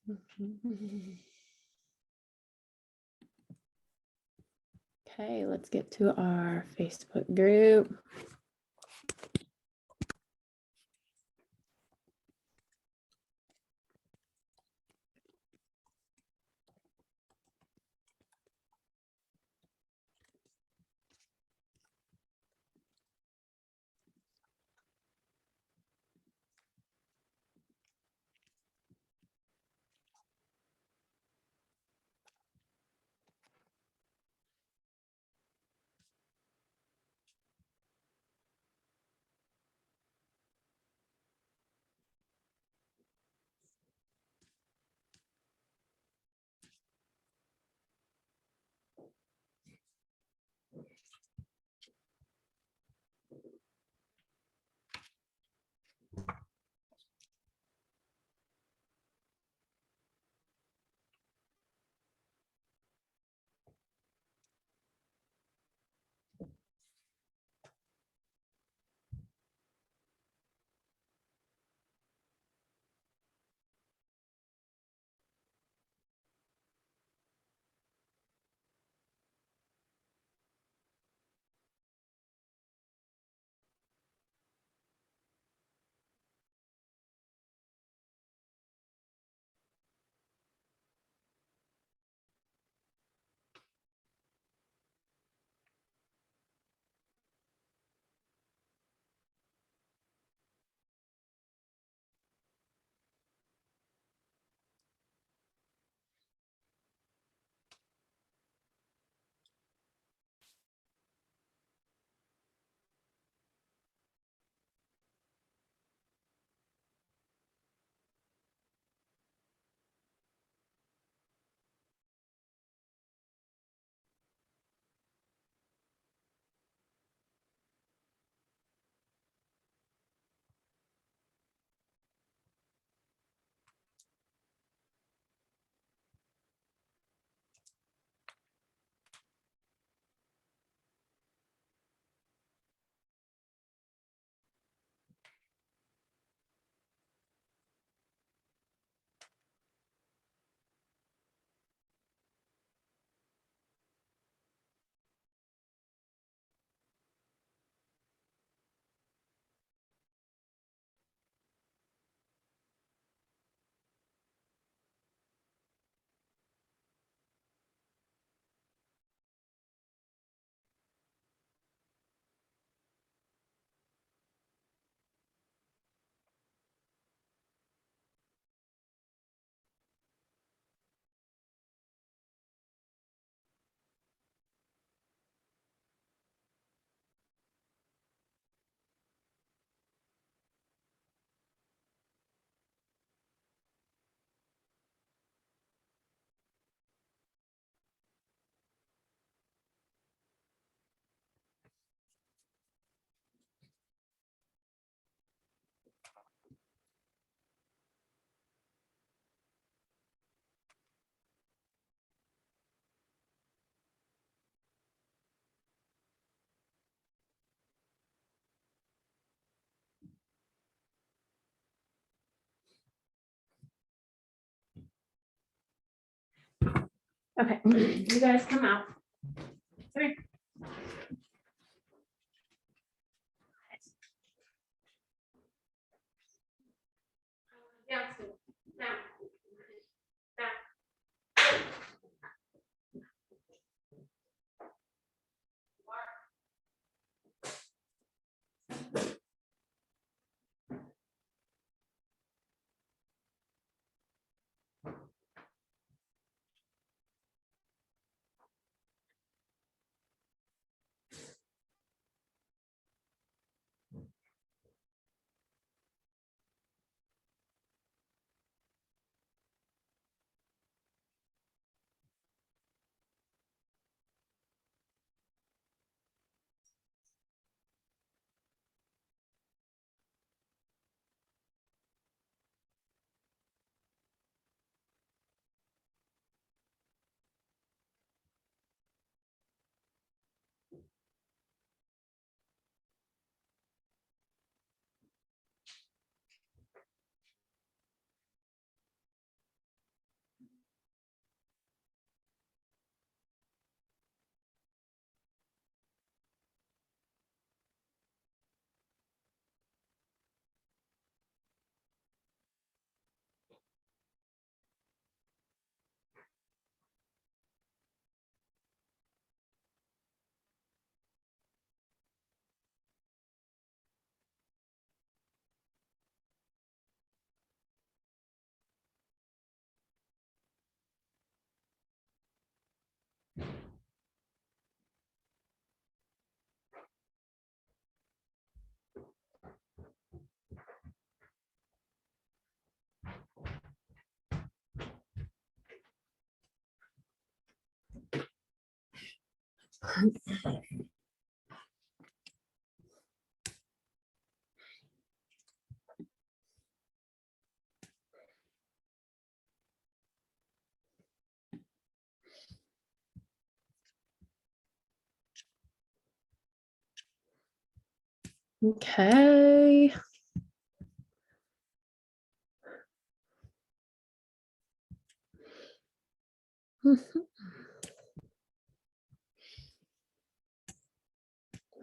Okay, let's get to our Facebook group. Okay, you guys come out. Come here. Down. Okay.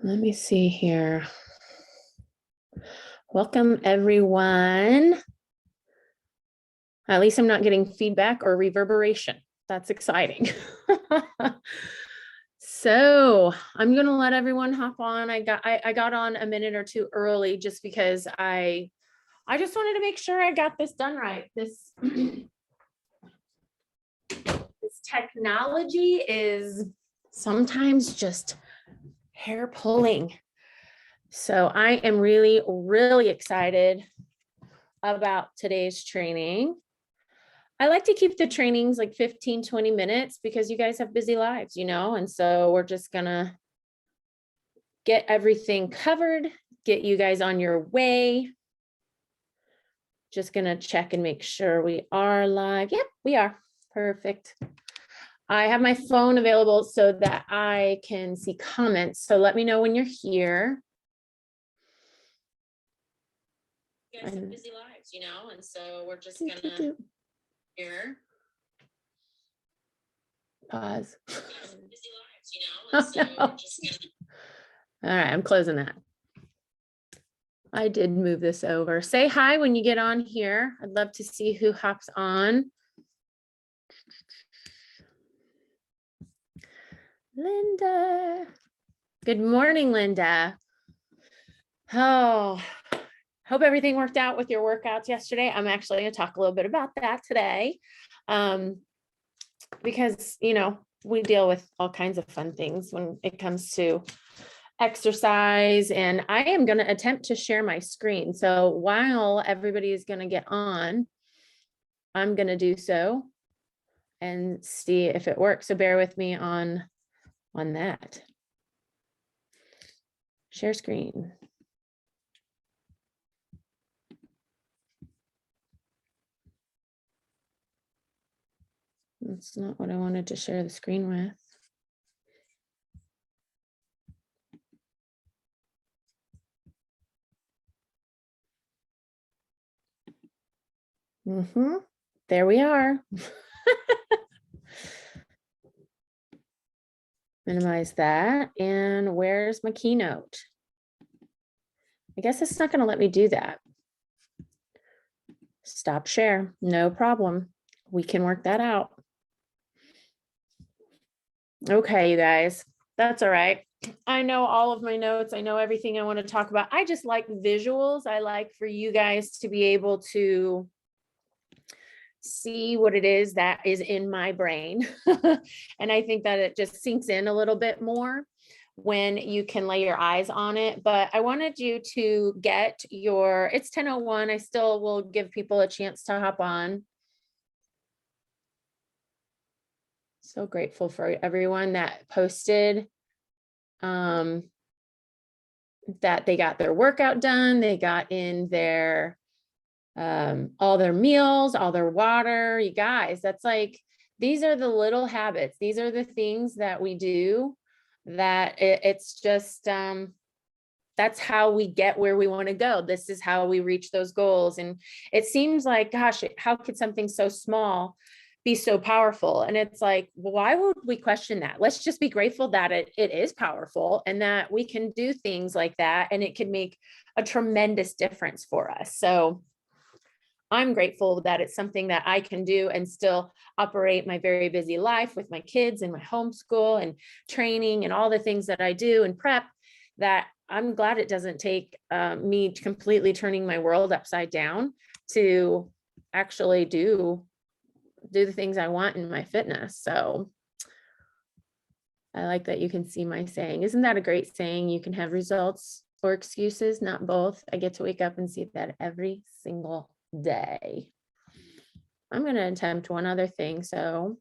Let me see here. Welcome, everyone. At least I'm not getting feedback or reverberation. That's exciting. So I'm going to let everyone hop on. I got on a minute or two early just because I just wanted to make sure I got this done right. This technology is sometimes just hair pulling. So I am really, really excited about today's training. I like to keep the trainings like 15, 20 minutes because you guys have busy lives, you know, and so we're just gonna get everything covered, get you guys on your way. Just gonna check and make sure we are live. Yep, we are. Perfect. I have my phone available so that I can see comments. So let me know when you're here. You guys have busy lives, you know, and so we're just gonna here. Pause. Busy lives, you know, and so we're just gonna... All right, I'm closing that. I did move this over. Say hi when you get on here. I'd love to see who hops on. Linda. Good morning, Linda. Oh, hope everything worked out with your workouts yesterday. I'm actually going to talk a little bit about that today. Because, you know, we deal with all kinds of fun things when it comes to exercise, and I am going to attempt to share my screen. So while everybody is going to get on, I'm going to do so and see if it works. So bear with me on that. Share screen. That's not what I wanted to share the screen with. There we are. Minimize that. And where's my keynote? I guess it's not going to let me do that. Stop share. No problem. We can work that out. Okay, you guys, that's all right. I know all of my notes. I know everything I want to talk about. I just like visuals. I like for you guys to be able to see what it is that is in my brain. And I think that it just sinks in a little bit more when you can lay your eyes on it. But I wanted you to get your, it's 10:01. I still will give people a chance to hop on. So grateful for everyone that posted that they got their workout done. They got in their all their meals, all their water. You guys, that's like, these are the little habits. These are the things that we do that it's just, that's how we get where we want to go. This is how we reach those goals. And it seems like, gosh, how could something so small be so powerful? And it's like, well, why would we question that? Let's just be grateful that it is powerful and that we can do things like that. And it can make a tremendous difference for us. So I'm grateful that it's something that I can do and still operate my very busy life with my kids and my homeschool and training and all the things that I do and prep, that I'm glad it doesn't take me completely turning my world upside down to actually do the things I want in my fitness. So I like that you can see my saying. Isn't that a great saying? You can have results or excuses, not both. I get to wake up and see that every single day. I'm going to attempt one other thing. So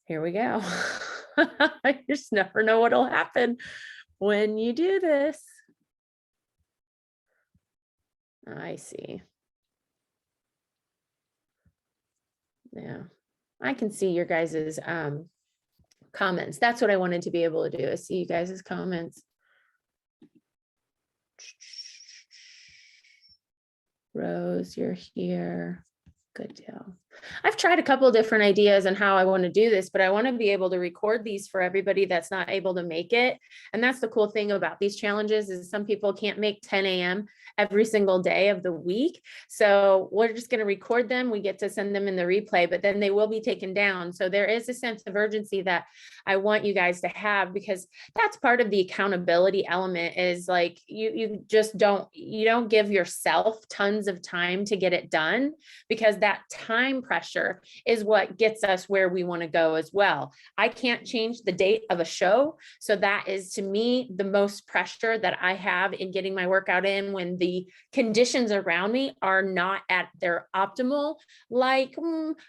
Here we go. I just never know what'll happen when you do this. I see. Yeah, I can see your guys's comments. That's what I wanted to be able to do, is see you guys's comments. Rose, you're here. Good deal. I've tried a couple of different ideas on how I want to do this, but I want to be able to record these for everybody that's not able to make it. And that's the cool thing about these challenges, is some people can't make 10 a.m. every single day of the week. So we're just going to record them. We get to send them in the replay, but then they will be taken down. So there is a sense of urgency that I want you guys to have, because that's part of the accountability element, is like you just don't give yourself tons of time to get it done, because that time pressure is what gets us where we want to go as well. I can't change the date of a show. So that is, to me, the most pressure that I have in getting my workout in when the conditions around me are not at their optimal. Like,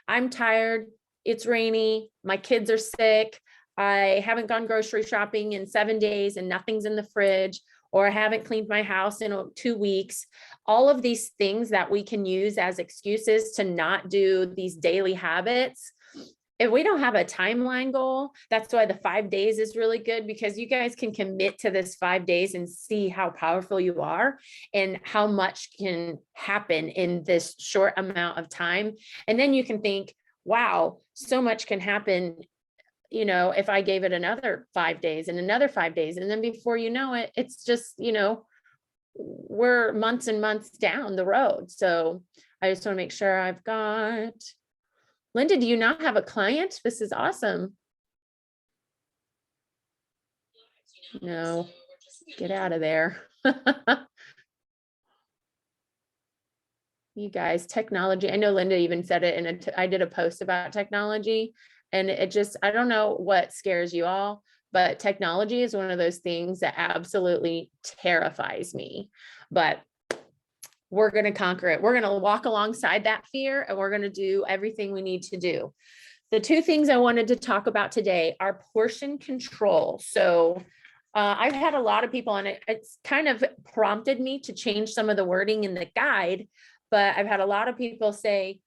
I'm tired, it's rainy, my kids are sick, I haven't gone grocery shopping in 7 days and nothing's in the fridge, or I haven't cleaned my house in 2 weeks. All of these things that we can use as excuses to not do these daily habits. If we don't have a timeline goal, that's why the 5 days is really good, because you guys can commit to this 5 days and see how powerful you are and how much can happen in this short amount of time. And then you can think, wow, so much can happen, if I gave it another 5 days and another 5 days. And then before you know it, it's just, we're months and months down the road. So I just want to make sure I've got Linda. Do you not have a client? This is awesome. No, get out of there. You guys, technology. I know Linda even said it, and I did a post about technology, and it just, I don't know what scares you all, but technology is one of those things that absolutely terrifies me. But we're going to conquer it. We're going to walk alongside that fear, and we're going to do everything we need to do. The two things I wanted to talk about today are portion control. So I've had a lot of people, and it's kind of prompted me to change some of the wording in the guide, but I've had a lot of people say,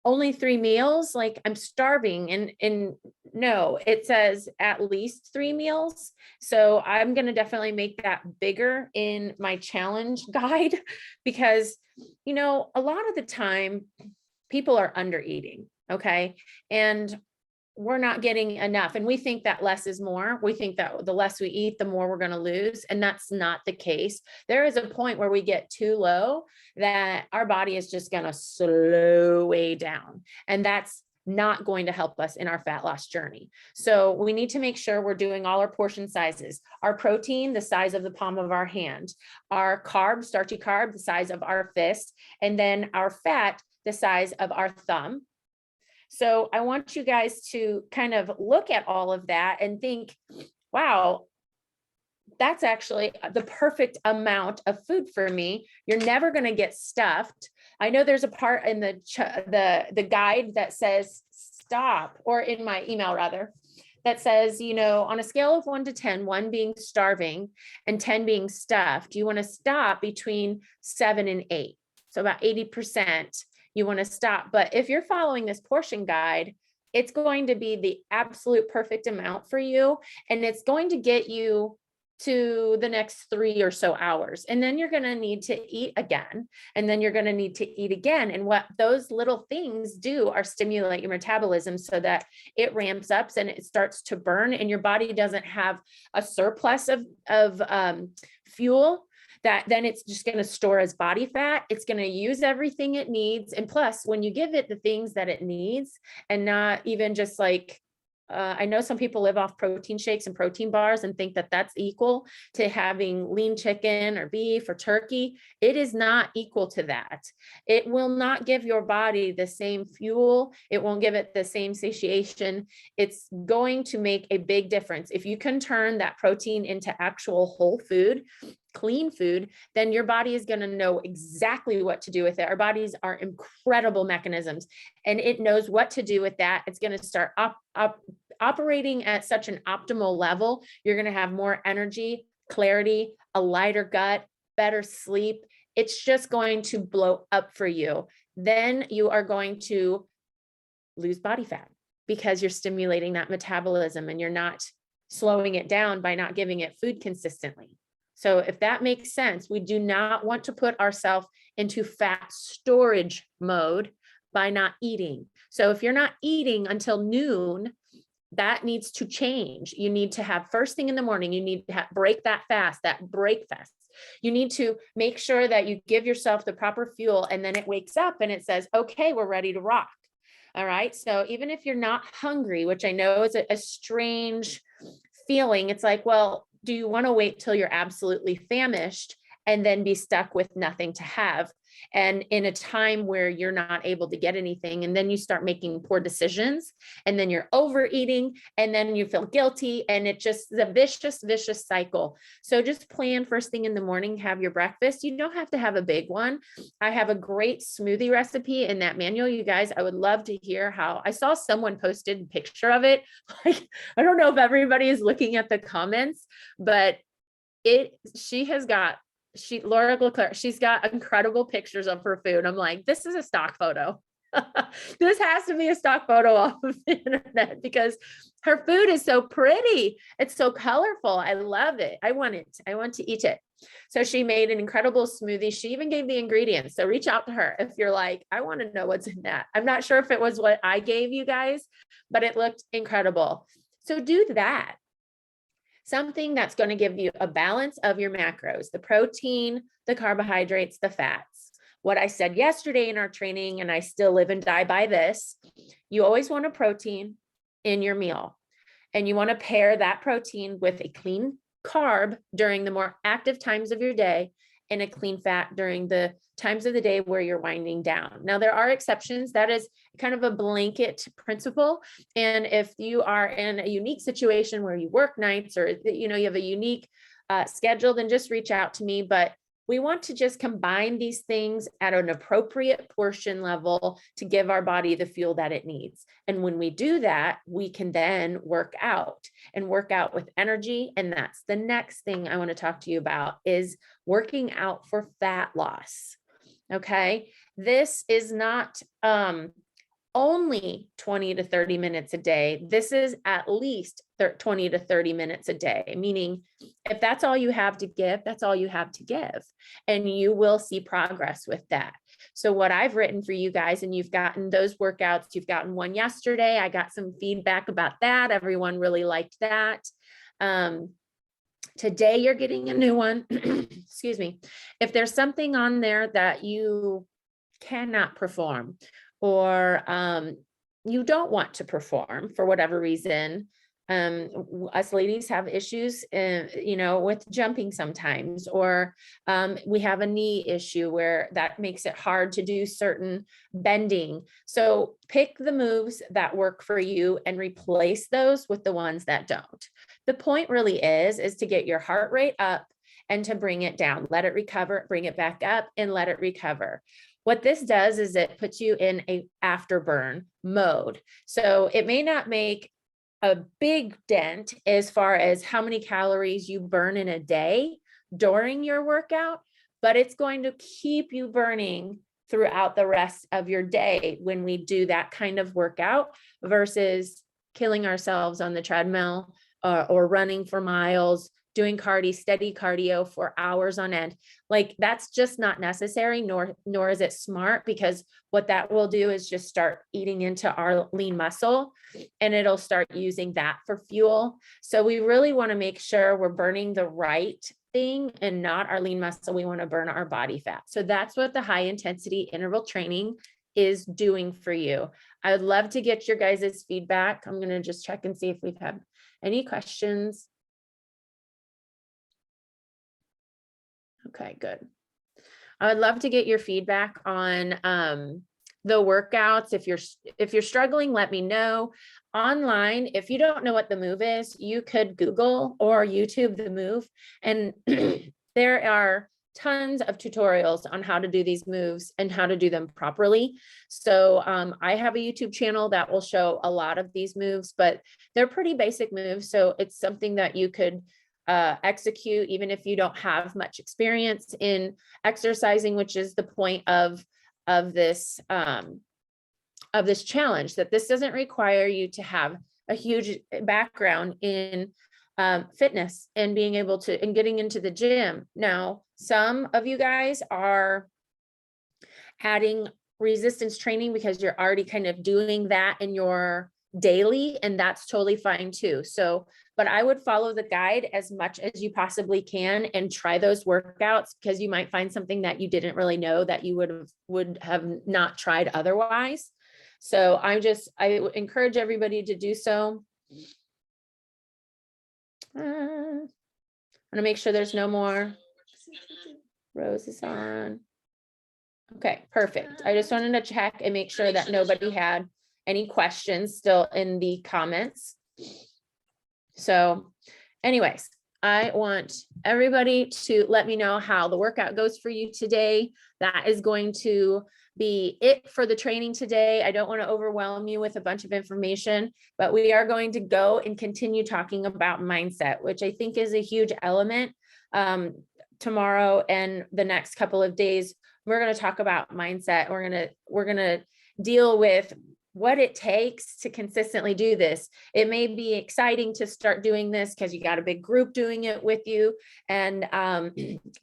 only 3 meals, like I'm starving. And no, it says at least 3 meals. So I'm going to definitely make that bigger in my challenge guide, because, a lot of the time people are under eating. Okay. And we're not getting enough. And we think that less is more. We think that the less we eat, the more we're going to lose. And that's not the case. There is a point where we get too low that our body is just going to slow way down. And that's not going to help us in our fat loss journey. So we need to make sure we're doing all our portion sizes. Our protein, the size of the palm of our hand. Our carb, starchy carb, the size of our fist. And then our fat, the size of our thumb. So I want you guys to kind of look at all of that and think, wow, that's actually the perfect amount of food for me. You're never going to get stuffed. I know there's a part in the guide that says stop, or in my email rather, that says, on a scale of 1 to 10, 1 being starving and 10 being stuffed, you want to stop between 7 and 8. So about 80%. You want to stop. But if you're following this portion guide, it's going to be the absolute perfect amount for you. And it's going to get you to the next 3 or so hours. And then you're going to need to eat again. And then you're going to need to eat again. And what those little things do are stimulate your metabolism so that it ramps up and it starts to burn, and your body doesn't have a surplus of fuel that then it's just going to store as body fat. It's going to use everything it needs. And plus, when you give it the things that it needs, and not even just like, I know some people live off protein shakes and protein bars and think that that's equal to having lean chicken or beef or turkey. It is not equal to that. It will not give your body the same fuel. It won't give it the same satiation. It's going to make a big difference. If you can turn that protein into actual whole food, clean food, then your body is going to know exactly what to do with it. Our bodies are incredible mechanisms, and it knows what to do with that. It's going to start operating at such an optimal level. You're going to have more energy, clarity, a lighter gut, better sleep. It's just going to blow up for you. Then you are going to lose body fat because you're stimulating that metabolism and you're not slowing it down by not giving it food consistently. So if that makes sense, we do not want to put ourselves into fat storage mode by not eating. So if you're not eating until noon, that needs to change. You need to have first thing in the morning, you need to break that fast, that break fast. You need to make sure that you give yourself the proper fuel, and then it wakes up and it says, okay, we're ready to rock. All right. So even if you're not hungry, which I know is a strange feeling, it's like, well, do you want to wait till you're absolutely famished and then be stuck with nothing to have? And in a time where you're not able to get anything, and then you start making poor decisions, and then you're overeating, and then you feel guilty, and it just is a vicious cycle. So just plan first thing in the morning, have your breakfast. You don't have to have a big one. I have a great smoothie recipe in that manual. You guys, I would love to hear how. I saw someone posted a picture of it. Like, I don't know if everybody is looking at the comments, but Laura Leclerc, she's got incredible pictures of her food. I'm like, this is a stock photo. This has to be a stock photo off of the internet because her food is so pretty. It's so colorful. I love it. I want to eat it. So she made an incredible smoothie. She even gave the ingredients. So reach out to her if you're like, I want to know what's in that. I'm not sure if it was what I gave you guys, but it looked incredible. So do that. Something that's going to give you a balance of your macros, the protein, the carbohydrates, the fats. What I said yesterday in our training, and I still live and die by this, you always want a protein in your meal, and you want to pair that protein with a clean carb during the more active times of your day and a clean fat during the times of the day where you're winding down. Now, there are exceptions. That is kind of a blanket principle. And if you are in a unique situation where you work nights, or you have a unique schedule, then just reach out to me. But we want to just combine these things at an appropriate portion level to give our body the fuel that it needs. And when we do that, we can then work out with energy. And that's the next thing I want to talk to you about, is working out for fat loss. Okay. This is not only 20 to 30 minutes a day. This is at least 20 to 30 minutes a day, meaning if that's all you have to give, that's all you have to give, and you will see progress with that. So what I've written for you guys, and you've gotten those workouts, you've gotten one yesterday. I got some feedback about that. Everyone really liked that. Today you're getting a new one. Excuse me. If there's something on there that you cannot perform, or you don't want to perform for whatever reason, us ladies have issues, with jumping sometimes, or we have a knee issue where that makes it hard to do certain bending. So pick the moves that work for you and replace those with the ones that don't. The point really is to get your heart rate up and to bring it down, let it recover, bring it back up, and let it recover. What this does is it puts you in a afterburn mode. So it may not make a big dent as far as how many calories you burn in a day during your workout, but it's going to keep you burning throughout the rest of your day when we do that kind of workout versus killing ourselves on the treadmill or running for miles, doing steady cardio for hours on end. Like, that's just not necessary, nor is it smart, because what that will do is just start eating into our lean muscle, and it'll start using that for fuel. So we really want to make sure we're burning the right thing and not our lean muscle. We want to burn our body fat. So that's what the high intensity interval training is doing for you. I would love to get your guys' feedback. I'm going to just check and see if we've had any questions. Okay, good. I would love to get your feedback on the workouts. If you're struggling, let me know. Online, if you don't know what the move is, you could Google or YouTube the move, and there are tons of tutorials on how to do these moves and how to do them properly. So I have a YouTube channel that will show a lot of these moves, but they're pretty basic moves. So it's something that you could execute even if you don't have much experience in exercising, which is the point of this challenge, that this doesn't require you to have a huge background in fitness and being able to, and getting into the gym. Now, some of you guys are adding resistance training because you're already kind of doing that in your daily, and that's totally fine too. So, but I would follow the guide as much as you possibly can and try those workouts, because you might find something that you didn't really know that you would have not tried otherwise. So I encourage everybody to do so. I'm gonna make sure there's no more. Rose is on. Okay, perfect. I just wanted to check and make sure that nobody had any questions still in the comments. So anyways, I want everybody to let me know how the workout goes for you today. That is going to be it for the training today. I don't want to overwhelm you with a bunch of information, but we are going to go and continue talking about mindset, which I think is a huge element. Tomorrow and the next couple of days, we're going to talk about mindset. We're going to deal with what it takes to consistently do this. It may be exciting to start doing this because you got a big group doing it with you, and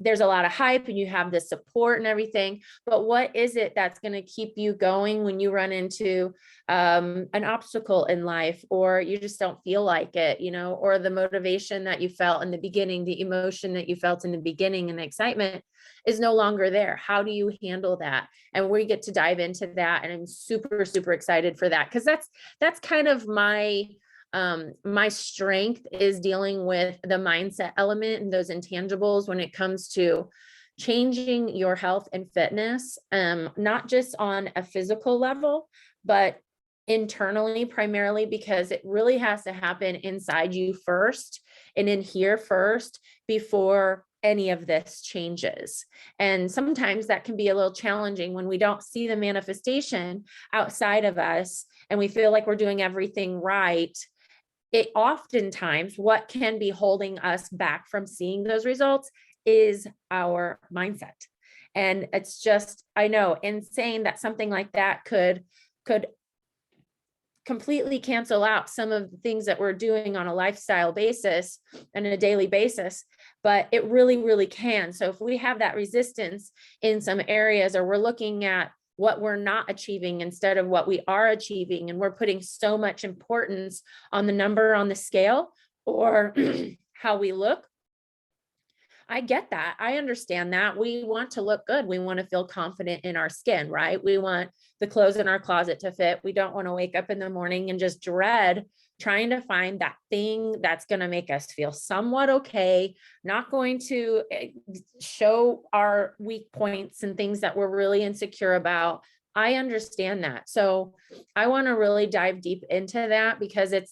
there's a lot of hype and you have the support and everything, but what is it that's going to keep you going when you run into an obstacle in life, or you just don't feel like it, or the motivation that you felt in the beginning, the emotion that you felt in the beginning and the excitement is no longer there? How do you handle that? And we get to dive into that, and I'm super, super excited for that, because that's kind of my strength, is dealing with the mindset element and those intangibles when it comes to changing your health and fitness, not just on a physical level, but internally, primarily, because it really has to happen inside you first and in here first before any of this changes. And sometimes that can be a little challenging when we don't see the manifestation outside of us and we feel like we're doing everything right. It oftentimes, what can be holding us back from seeing those results is our mindset. And it's just, I know, insane that something like that could completely cancel out some of the things that we're doing on a lifestyle basis and a daily basis, but it really, really can. So if we have that resistance in some areas, or we're looking at what we're not achieving instead of what we are achieving, and we're putting so much importance on the number on the scale or how we look, I get that. I understand that. We want to look good. We want to feel confident in our skin, right? We want the clothes in our closet to fit. We don't want to wake up in the morning and just dread trying to find that thing that's going to make us feel somewhat okay, not going to show our weak points and things that we're really insecure about. I understand that. So I want to really dive deep into that, because it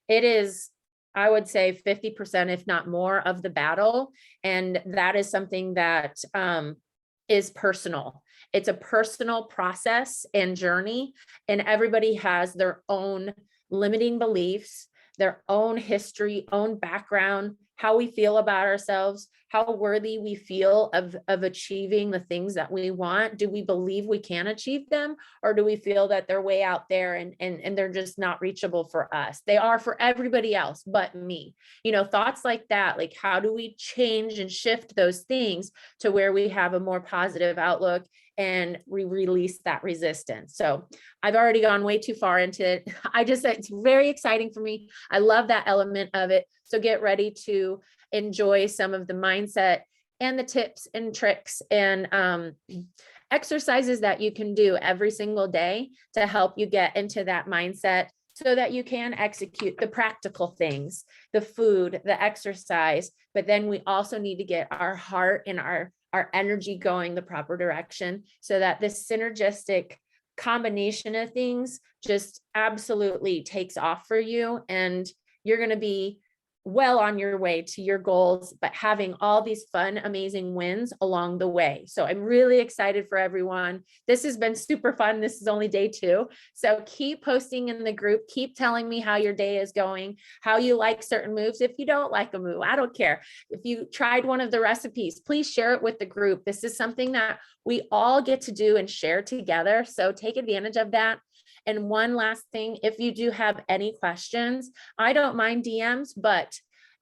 is, I would say 50%, if not more, of the battle. And that is something that is personal. It's a personal process and journey, and everybody has their own limiting beliefs, their own history, own background, how we feel about ourselves, how worthy we feel of achieving the things that we want. Do we believe we can achieve them, or do we feel that they're way out there and they're just not reachable for us? They are for everybody else but me. Thoughts like that, like how do we change and shift those things to where we have a more positive outlook and we release that resistance? So I've already gone way too far into it. It's very exciting for me. I love that element of it. So get ready to enjoy some of the mindset and the tips and tricks and exercises that you can do every single day to help you get into that mindset, so that you can execute the practical things, the food, the exercise. But then we also need to get our heart and our energy going the proper direction, so that this synergistic combination of things just absolutely takes off for you, and you're going to be well on your way to your goals, but having all these fun, amazing wins along the way. So I'm really excited for everyone. This has been super fun. This is only day 2. So keep posting in the group, keep telling me how your day is going, how you like certain moves. If you don't like a move, I don't care. If you tried one of the recipes, please share it with the group. This is something that we all get to do and share together. So take advantage of that. And one last thing, if you do have any questions, I don't mind DMs, but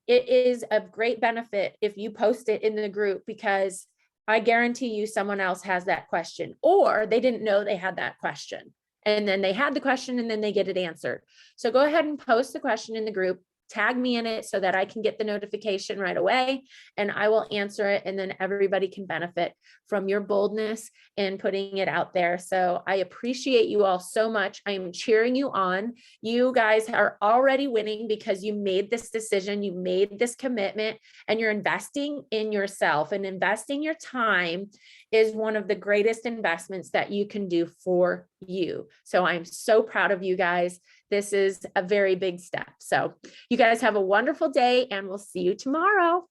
it is a great benefit if you post it in the group, because I guarantee you someone else has that question, or they didn't know they had that question. And then they had the question and then they get it answered. So go ahead and post the question in the group. Tag me in it so that I can get the notification right away and I will answer it. And then everybody can benefit from your boldness and putting it out there. So I appreciate you all so much. I am cheering you on. You guys are already winning because you made this decision, you made this commitment, and you're investing in yourself, and investing your time is one of the greatest investments that you can do for you. So I'm so proud of you guys. This is a very big step. So you guys have a wonderful day and we'll see you tomorrow.